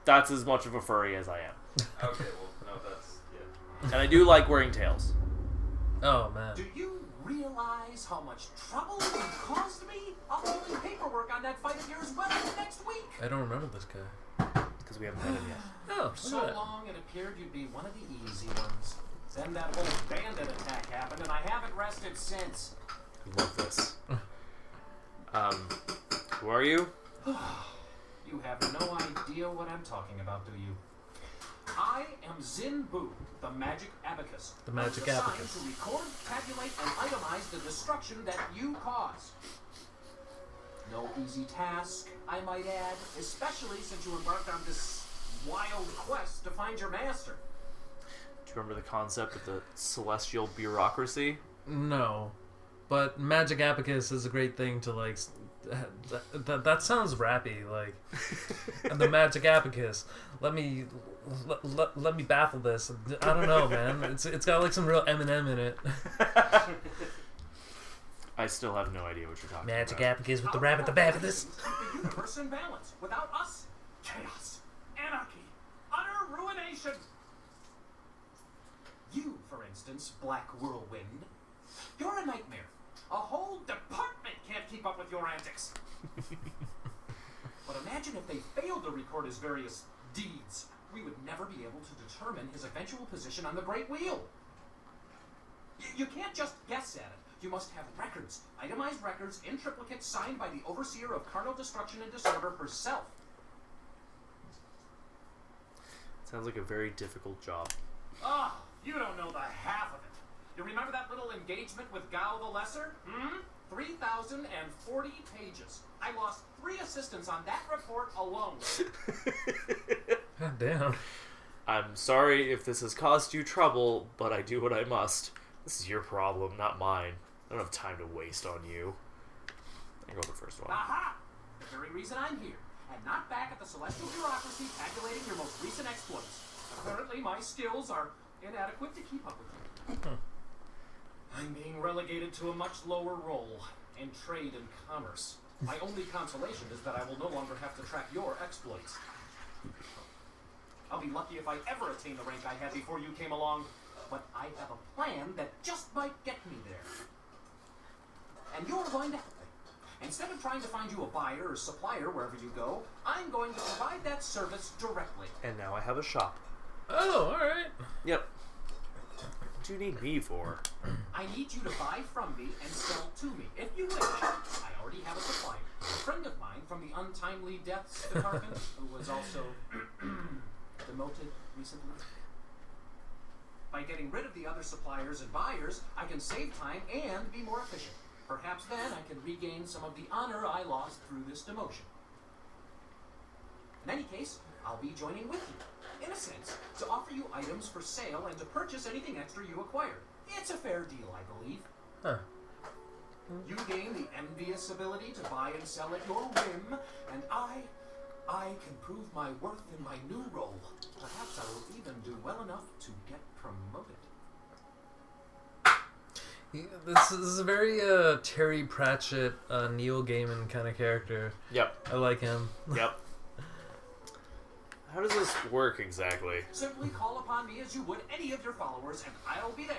That's as much of a furry as I am. Okay, well, no, that's... yeah. And I do like wearing tails. Oh, man. Do you realize how much trouble you caused me uploading paperwork on that fight of yours well next week? I don't remember this guy. Because we haven't met him yet. Oh, For so long it appeared you'd be one of the easy ones. Then that whole bandit attack happened, and I haven't rested since. I love this. Who are you? You have no idea what I'm talking about, do you? I am Zinbu, the magic abacus. The magic assigned abacus. to record, tabulate, and itemize the destruction that you cause. No easy task, I might add, especially since you embarked on this wild quest to find your master. Do you remember the concept of the celestial bureaucracy? No. But magic abacus is a great thing to, like... That sounds rappy, like... And the magic abacus. Let me baffle this. I don't know, man. It's got, like, some real Eminem in it. I still have no idea what you're talking Magic about. abacus with the rabbit the babbitus. Keep the universe in balance. Without us, chaos, anarchy, utter ruination. You, for instance, Black Whirlwind, you're a nightmare. A whole department can't keep up with your antics. But imagine if they failed to record his various deeds. We would never be able to determine his eventual position on the Great Wheel. You can't just guess at it. You must have records, itemized records in triplicate signed by the overseer of carnal destruction and disorder herself. Sounds like a very difficult job. Ah, you don't know the half of it. You remember that little engagement with Gao the Lesser? 3,040 pages. I lost 3 assistants on that report alone. God damn. I'm sorry if this has caused you trouble, but I do what I must. This is your problem, not mine. I don't have time to waste on you. I go the first one. Aha! The very reason I'm here, and not back at the celestial bureaucracy tabulating your most recent exploits. Apparently my skills are inadequate to keep up with you. I'm being relegated to a much lower role in trade and commerce. My only consolation is that I will no longer have to track your exploits. I'll be lucky if I ever attain the rank I had before you came along, but I have a plan that just might get me there. And you're going to help me. Instead of trying to find you a buyer or supplier wherever you go, I'm going to provide that service directly. And now I have a shop. Oh, alright. Yep. What do you need me for? I need you to buy from me and sell to me, if you wish. I already have a supplier, a friend of mine from the untimely deaths department, who was also demoted recently. By getting rid of the other suppliers and buyers, I can save time and be more efficient. Perhaps then I can regain some of the honor I lost through this demotion. In any case, I'll be joining with you, in a sense, to offer you items for sale and to purchase anything extra you acquire. It's a fair deal, I believe. Huh. You gain the envious ability to buy and sell at your whim, and I can prove my worth in my new role. Perhaps I will even do well enough to get promoted. This is a very Terry Pratchett, Neil Gaiman kind of character. Yep. I like him. Yep. How does this work exactly? Simply call upon me as you would any of your followers, and I'll be there.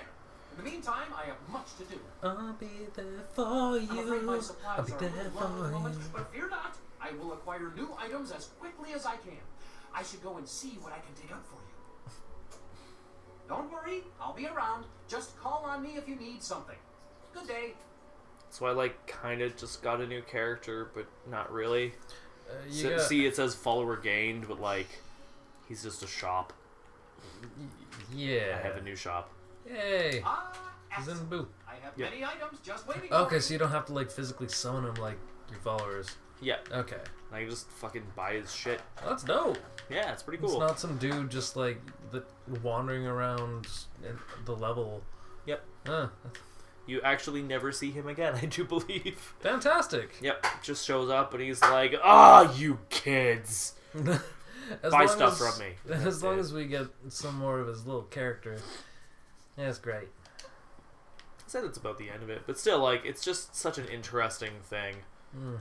In the meantime, I have much to do. I'll be there for you. I'm afraid my supplies I'll be are there a little low at the for moment, you. but fear not. I will acquire new items as quickly as I can. I should go and see what I can dig up for you. Don't worry, I'll be around. Just call on me if you need something. Good day. So I like kind of just got a new character, but not really. You got- See, it says follower gained, but like he's just a shop. Yeah. I have a new shop. Yay. Excellent. Zinbu. I have Yeah. many items just waiting for Okay, me. so you don't have to like physically summon them like your followers. Yeah. Okay. I can just fucking buy his shit. That's dope. Yeah, it's pretty It's cool. not some dude just like wandering around in the level. Yep. Huh. You actually never see him again, I do believe. Fantastic. Yep. Just shows up and he's like, "Ah, you kids, As buy long stuff as- from me." As That's long it. as we get some more of his little character. Yeah, it's great. I said it's about the end of it, but still, like, it's just such an interesting thing.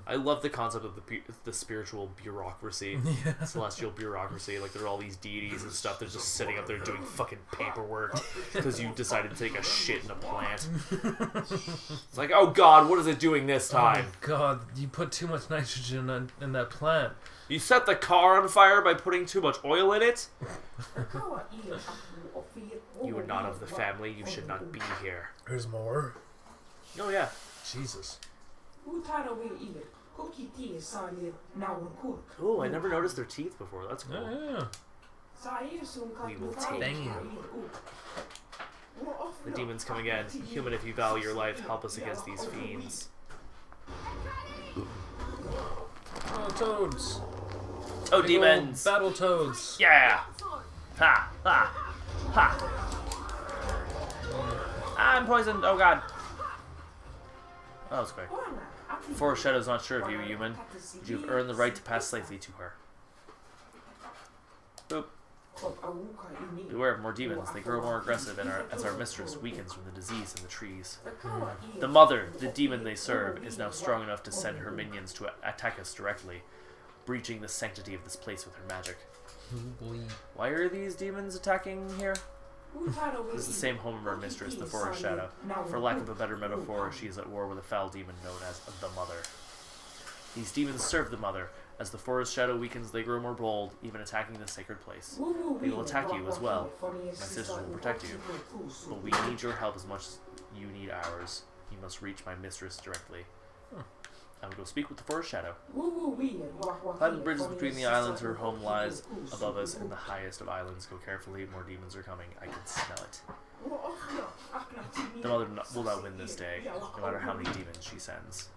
I love the concept of the spiritual bureaucracy, Yeah. celestial bureaucracy. Like there are all these deities and stuff. They're just sitting up there doing fucking paperwork because you decided to take a shit in a plant. It's like, oh god, what is it doing this time? Oh god, you put too much nitrogen in that plant. You set the car on fire by putting too much oil in it? You are not of the family. You should not be here. There's more. Oh yeah. Jesus. Oh, I never noticed their teeth before. That's cool. Yeah. We will take Bang. you. The demons come again. Human, if you value your life, help us against these fiends. Oh, toads. Oh, Big demons! old battle toads. Yeah! Ha! Ha! Ha! I'm poisoned! Oh god! That was quick. Forest Shadow's not sure of you, human, but you've earned the right to pass safely to her. Boop. Beware of more demons. They grow more aggressive as our mistress weakens from the disease in the trees. The mother, the demon they serve, is now strong enough to send her minions to attack us directly, breaching the sanctity of this place with her magic. Why are these demons attacking here? This is the same home of our mistress, the Forest Shadow. For lack of a better metaphor, she is at war with a foul demon known as the Mother. These demons serve the Mother. As the Forest Shadow weakens, they grow more bold, even attacking the sacred place. They will attack you as well. My sisters will protect you. But we need your help as much as you need ours. You must reach my mistress directly. I will go speak with the Forest Shadow. Climb the bridges between the islands. Her home lies above us in the highest of islands. Go carefully. More demons are coming. I can smell it. The mother will not win this day, no matter how many demons she sends.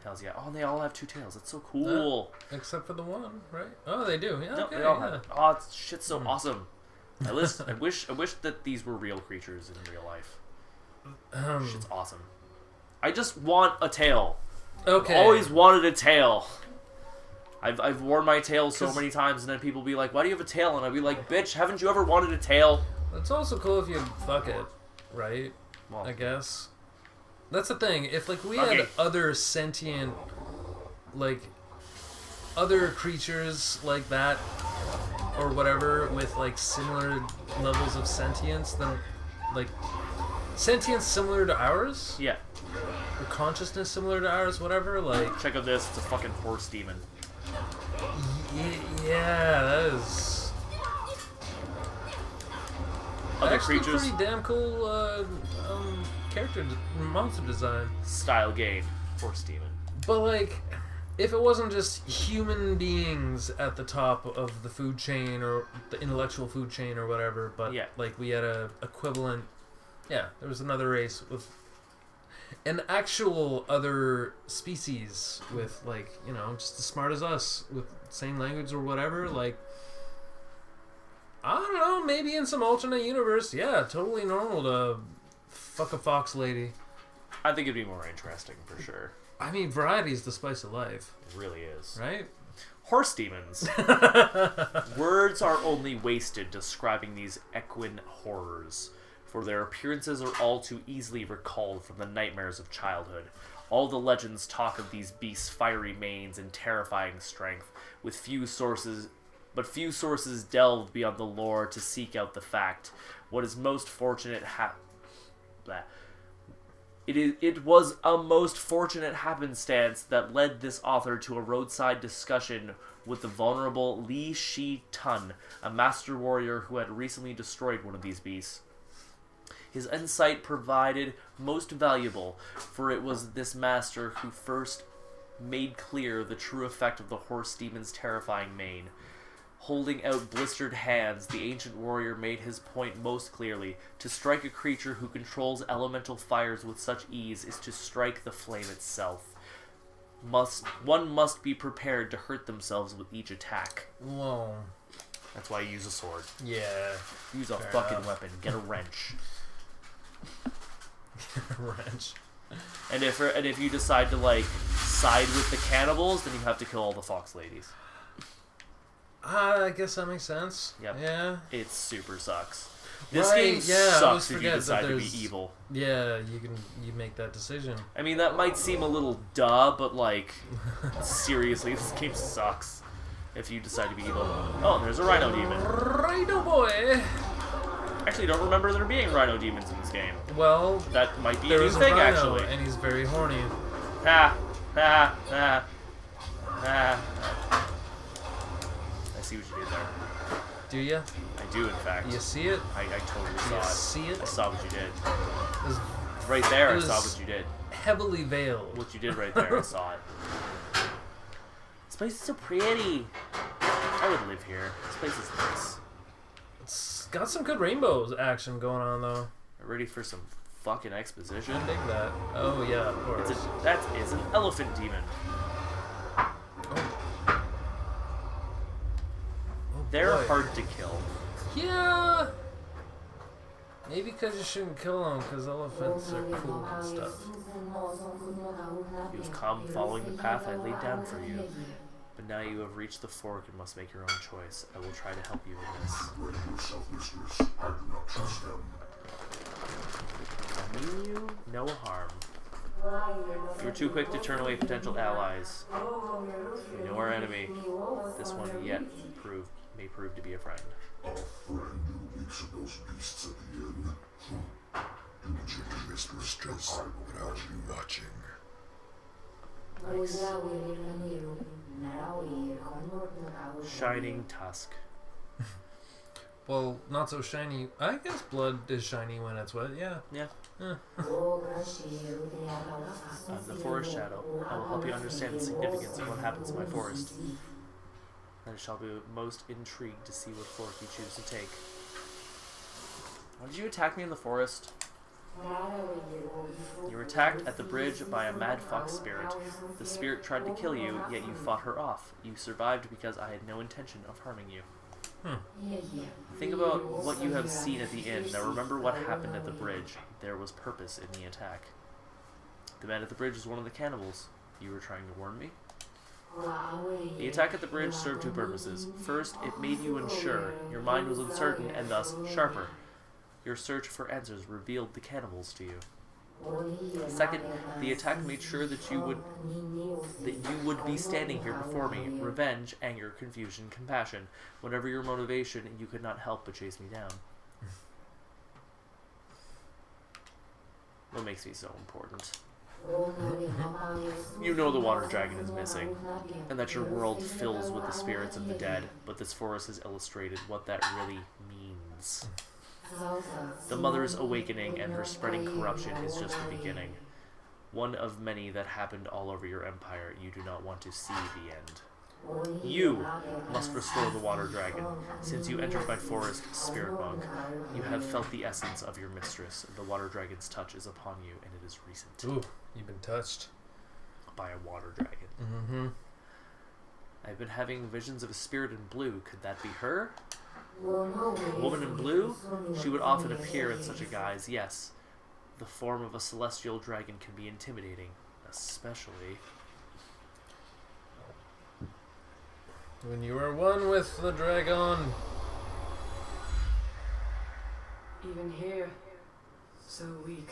Tells you, oh, and they all have two tails. That's so cool. Except for the one, right? Oh, they do. Yeah, No, okay, they all yeah. have it. Oh, shit's so awesome. I wish that these were real creatures in real life. Shit's awesome. I just want a tail. Okay. I've always wanted a tail. I've worn my tail so many times, and then people be like, "Why do you have a tail?" And I'd be like, "Bitch, haven't you ever wanted a tail?" It's also cool if you fuck it, right? Well, I guess. That's the thing. If like we Okay. had other sentient, like other creatures like that, or whatever, with like similar levels of sentience, then like sentience similar to ours, yeah. or consciousness similar to ours, whatever. Like, Check out this. It's a fucking horse demon. yeah, that is. Other Actually, creatures. pretty damn cool monster design. Style gain. Horse demon. But like, if it wasn't just human beings at the top of the food chain or the intellectual food chain or whatever, but Yeah. like we had a equivalent, yeah, there was another race with an actual other species with like, you know, just as smart as us with same language or whatever, like, I don't know, maybe in some alternate universe, yeah, totally normal to fuck a fox lady. I think it'd be more interesting for sure. I mean, variety is the spice of life, It really is. right? Horse demons. Words are only wasted describing these equine horrors, for their appearances are all too easily recalled from the nightmares of childhood. All the legends talk of these beasts' fiery manes and terrifying strength, with few sources delved beyond the lore to seek out the fact. What is most fortunate It was a most fortunate happenstance that led this author to a roadside discussion with the vulnerable Li Shi Tun, a master warrior who had recently destroyed one of these beasts. His insight provided most valuable, for it was this master who first made clear the true effect of the horse demon's terrifying mane. Holding out blistered hands, the ancient warrior made his point most clearly. To strike a creature who controls elemental fires with such ease is to strike the flame itself. One must be prepared to hurt themselves with each attack. Whoa. That's why you use a sword. Yeah. Use a Fair fucking enough. weapon. Get a wrench. Wrench. And if you decide to like side with the cannibals, then you have to kill all the fox ladies. I guess that makes sense. Yep. Yeah. It super sucks. This Right, game yeah, I always sucks if you forget that decide to be there's- evil. Yeah, you make that decision. I mean, that might seem a little duh, but like, seriously, this game sucks if you decide to be evil. Oh, and there's a rhino demon. Rhino boy. Actually, don't remember there being rhino demons in this game. Well, That might be a there new is a thing, rhino, actually. and he's very horny. Ha! Ha! Ha! Ha! I see what you did there. Do ya? I do, in fact. You see it? I totally You saw it. see it? I saw what you did. It was Right there, It I saw was- what you did. heavily veiled. What you did right there, I saw it. This place is so pretty. I would live here. This place is nice. It's got some good rainbows action going on though. Ready for some fucking exposition? I dig that. Oh yeah, of course. That is an elephant demon. Oh, They're boy. hard to kill. Yeah. Maybe because you shouldn't kill them, because elephants are cool and stuff. He was calm following the path I laid down for you. But now you have reached the fork and must make your own choice. I will try to help you in this. I mean you no harm. You were too quick to turn away potential allies. You know our enemy. This one yet may prove to be a friend. A friend who leaps at those beasts at the end. You will check the mistress, but I'll be watching. Shining tusk. Well, not so shiny. I guess blood is shiny when it's wet. Yeah. Yeah. Eh. I'm the forest shadow. I will help you understand the significance of what happens in my forest. I shall be most intrigued to see what fork you choose to take. Why did you attack me in the forest? You were attacked at the bridge by a mad fox spirit. The spirit tried to kill you, yet you fought her off. You survived because I had no intention of harming you. Think about what you have seen at the inn. Now remember what happened at the bridge. There was purpose in the attack. The man at the bridge was one of the cannibals. You were trying to warn me? The attack at the bridge served two purposes. First, it made you unsure. Your mind was uncertain and thus sharper. Your search for answers revealed the cannibals to you. Second, the attack made sure that you would be standing here before me. Revenge, anger, confusion, compassion. Whatever your motivation, you could not help but chase me down. What makes me so important? You know the water dragon is missing, and that your world fills with the spirits of the dead, but this forest has illustrated what that really means. The Mother's awakening and her spreading corruption is just the beginning. One of many that happened all over your empire. You do not want to see the end. You must restore the water dragon. Since you entered my forest, spirit monk, you have felt the essence of your mistress. The water dragon's touch is upon you, and it is recent. Ooh, you've been touched. By a water dragon. Mm-hmm. I've been having visions of a spirit in blue. Could that be her? A woman in blue? She would often appear in such a guise, yes. The form of a celestial dragon can be intimidating, especially when you are one with the dragon. Even here, so weak.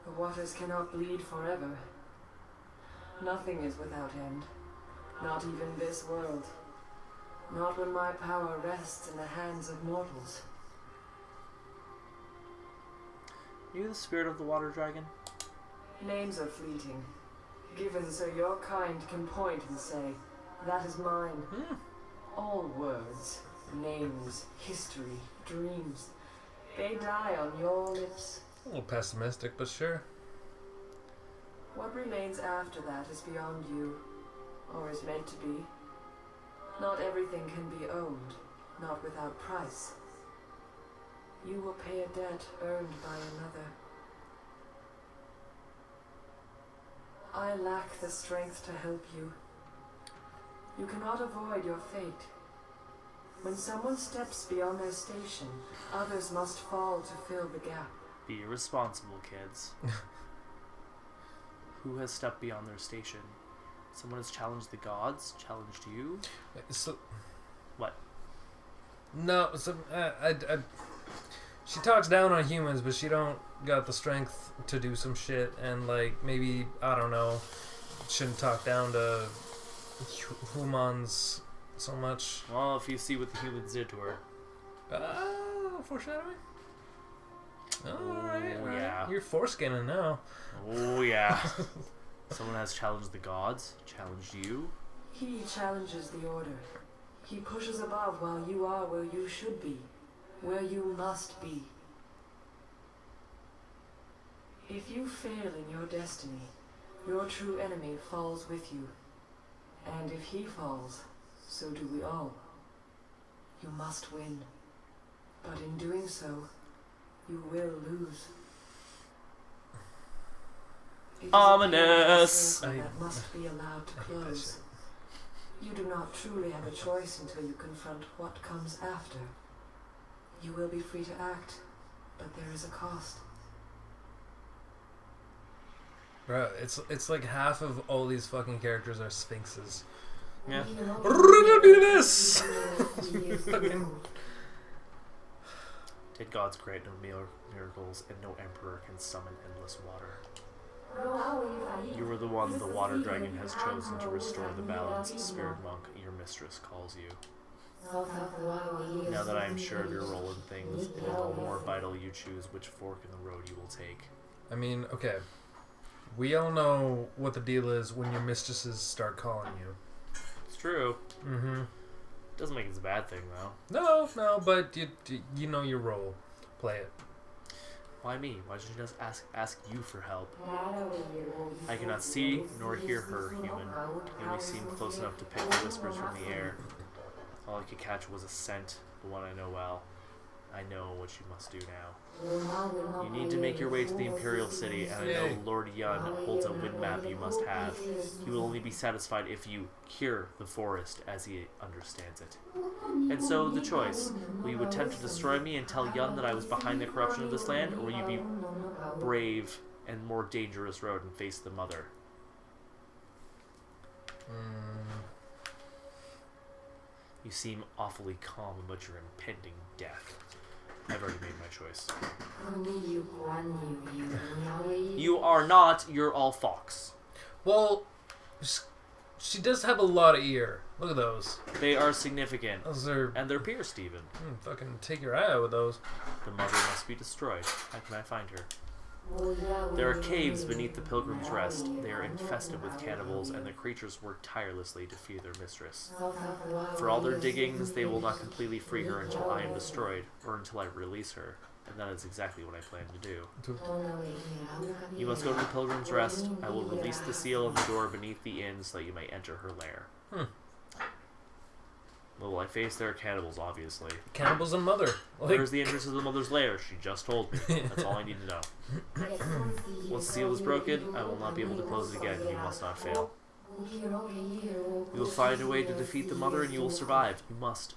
The waters cannot bleed forever. Nothing is without end. Not even this world. Not when my power rests in the hands of mortals. Are you the spirit of the water dragon? Names are fleeting, given so your kind can point and say, that is mine. All words, names, history, dreams, they die on your lips. A little pessimistic, but sure. What remains after that is beyond you, or is meant to be. Not everything can be owned, not without price. You will pay a debt earned by another. I lack the strength to help you. You cannot avoid your fate. When someone steps beyond their station, others must fall to fill the gap. Be responsible, kids. Who has stepped beyond their station? Someone has challenged the gods? Challenged you? So, What? no, so, she talks down on humans, but she don't got the strength to do some shit, and like maybe I don't know, shouldn't talk down to humans so much. Well, if you see what the humans did to her. Foreshadowing. Alright, Oh, yeah. You're foreskinning now. Oh yeah. Someone has challenged the gods, challenged you. He challenges the order. He pushes above while you are where you should be, where you must be. If you fail in your destiny, your true enemy falls with you. And if he falls, so do we all. You must win. But in doing so, you will lose. It is Ominous. a that must be allowed to close. You do not truly have a choice until you confront what comes after. You will be free to act, but there is a cost. Bro, it's like half of all these fucking characters are sphinxes. Yeah. Do this! Fucking. Did gods grant no miracles, and no emperor can summon endless water. You were the one the water dragon has chosen to restore the balance. Spirit monk, your mistress calls you. Now that I am sure of your role in things, it is all more vital you choose which fork in the road you will take. I mean, okay. We all know what the deal is when your mistresses start calling you. It's true. Mm-hmm. Doesn't make it a bad thing, though. No, but you know your role. Play it. Why me? Why should she just ask you for help? I cannot see nor hear her, human. You only seem close enough to pick the whispers from the air. All I could catch was a scent, the one I know well. I know what you must do now. You need to make your way to the Imperial City, and I know Lord Yun holds a wind map you must have. He will only be satisfied if you cure the forest as he understands it. And so, the choice. Will you attempt to destroy me and tell Yun that I was behind the corruption of this land, or will you be brave and more dangerous road and face the mother? You seem awfully calm about your impending death. I've already made my choice. You are not. You're all fox. Well, she does have a lot of ear. Look at those. They are significant. Those are... And they're pierced, even. Fucking take your eye out with those. The mother must be destroyed. How can I find her? There are caves beneath the Pilgrim's Rest. They are infested with cannibals, and the creatures work tirelessly to feed their mistress. For all their diggings, they will not completely free her until I am destroyed, or until I release her. And that is exactly what I plan to do. You must go to the Pilgrim's Rest. I will release the seal on the door beneath the inn so that you may enter her lair. Well, I face their cannibals, obviously. Cannibals and mother. Where's the entrance to the mother's lair? She just told me. That's all I need to know. Once the seal is broken, I will not be able to close it again. You must not fail. You will find a way to defeat the mother and you will survive. You must.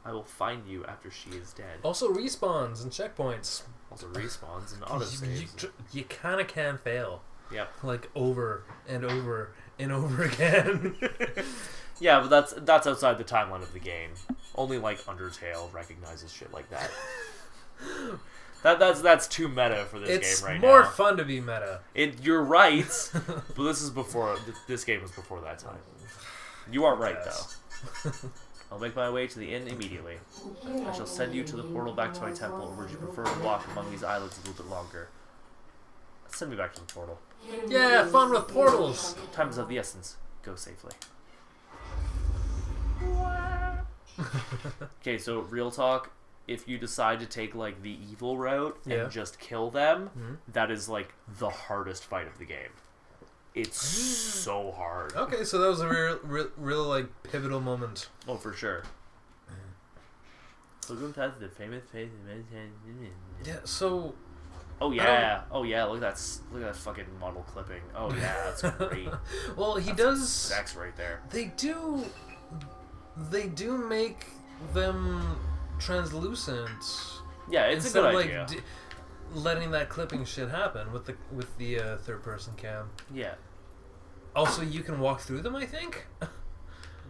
I will find you after she is dead. Also respawns and checkpoints. Also respawns and autosaves. You kind of can fail. Yep. Like over and over and over again. Yeah, but that's outside the timeline of the game. Only like Undertale recognizes shit like that. That's too meta for this game right now. It's more fun to be meta. You're right, but this is before. This game was before that time. You are right though. I'll make my way to the inn immediately. I shall send you to the portal back to my temple, or would you prefer to walk among these islands a little bit longer? Send me back to the portal. Yeah, fun with portals. Time is of the essence. Go safely. Okay, so real talk, if you decide to take like the evil route and just kill them, that is like the hardest fight of the game. It's so hard. Okay, so that was a real like pivotal moment. Oh, for sure. The famous Yeah, so oh yeah, look at that fucking model clipping. Oh yeah, that's great. Well, that's does sex right there. They do make them translucent. Yeah, it's a good idea. Letting that clipping shit happen with the third person cam. Yeah. Also, you can walk through them, I think.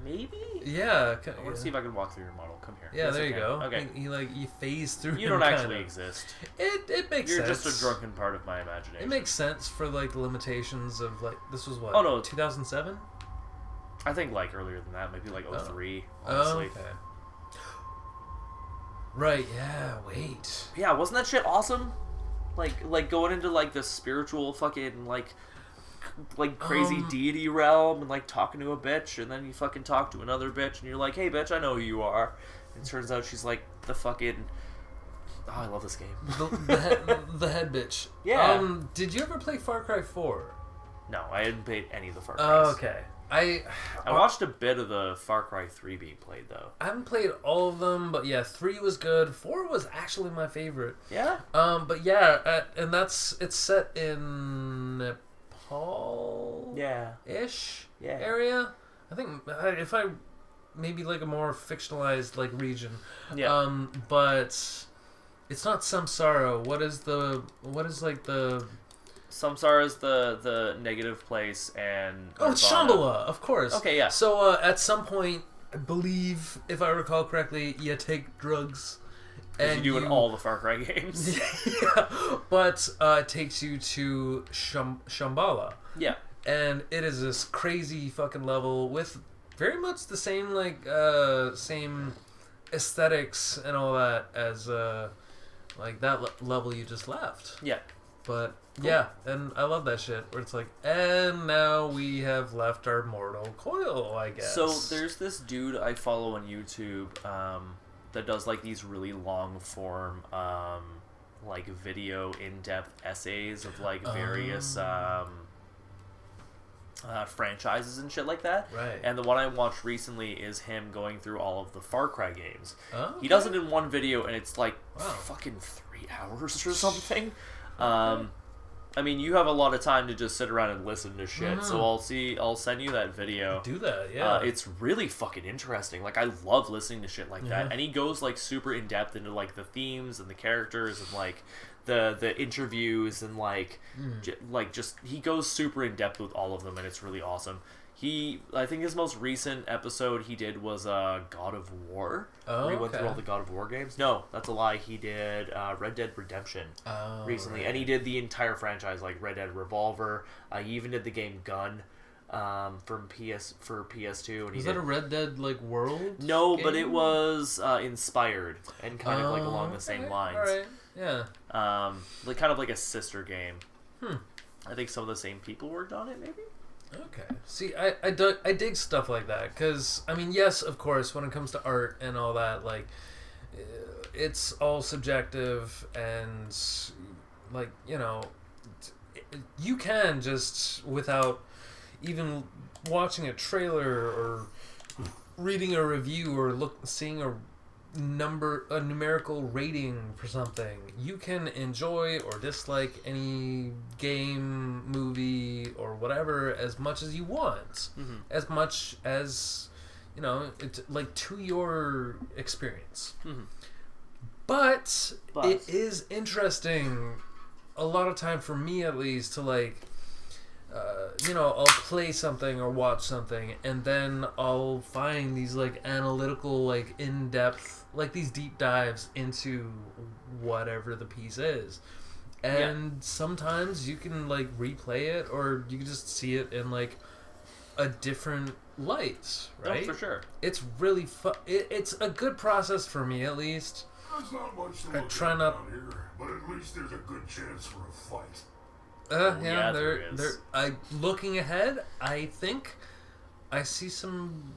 Maybe? Yeah. I want to see if I can walk through your model. Come here. Yeah, Yes, there I you can. go. Okay. You phase through. You him don't actually kinda. exist. It makes You're sense. just a drunken part of my imagination. It makes sense for like the limitations of like this was what? Oh, no. 2007. I think like earlier than that, maybe like 03, Oh, honestly. okay. Right. Yeah. Wait. Yeah, wasn't that shit awesome? Like going into like the spiritual fucking like crazy deity realm and like talking to a bitch, and then you fucking talk to another bitch and you're like, hey bitch, I know who you are. And it turns out she's like the fucking I love this game. The head bitch. Yeah. Did you ever play Far Cry 4? No, I hadn't played any of the Far Cry. Oh, okay. I watched a bit of the Far Cry 3 being played though. I haven't played all of them, but yeah, 3 was good. 4 was actually my favorite. Yeah. But yeah, and it's set in Nepal. Yeah. Ish. Yeah. Area. I think if I maybe like a more fictionalized like region. Yeah. But it's not Samsara. What is like the Samsara is the negative place, and Oh, it's Nirvana. Shambhala, of course. Okay, yeah. So at some point, I believe, if I recall correctly, you take drugs. And you do in all the Far Cry games. Yeah, but it takes you to Shambhala. Yeah. And it is this crazy fucking level with very much the same same aesthetics and all that as like that level you just left. Yeah. But yeah, and I love that shit where it's like, and now we have left our mortal coil, I guess. So there's this dude I follow on YouTube that does like these really long form like video in-depth essays of like various franchises and shit like that. Right. And the one I watched recently is him going through all of the Far Cry games. Oh, He does it in one video, and it's like Wow. fucking 3 hours or something. I mean, you have a lot of time to just sit around and listen to shit. So I'll send you that video. Do that, yeah. It's really fucking interesting. Like, I love listening to shit like that. And he goes like super in depth into like the themes and the characters and like the interviews and like just he goes super in depth with all of them, and it's really awesome. I think his most recent episode he did was God of War. Oh, where he went through okay. all the God of War games. No, that's a lie. He did Red Dead Redemption recently, right. and he did the entire franchise, like Red Dead Revolver. He even did the game Gun for PS2. And Was that a Red Dead like world? No, game? but it was inspired and kind of like along the same lines. All right. Yeah. Like kind of like a sister game. I think some of the same people worked on it, maybe. Okay. See, I dig stuff like that because I mean, yes, of course, when it comes to art and all that, like it's all subjective and like you can just without even watching a trailer or reading a review or seeing a numerical rating for something, you can enjoy or dislike any game, movie, or whatever as much as you want, as much as it's like to your experience. But it is interesting a lot of time for me at least to like I'll play something or watch something and then I'll find these like analytical, like in-depth, like these deep dives into whatever the piece is. And sometimes you can like replay it or you can just see it in like a different light, right? Oh, for sure. It's really it's a good process for me at least. There's not much to I look try at not- down here, but at least there's a good chance for a fight. Yeah, there is. looking ahead, I think I see some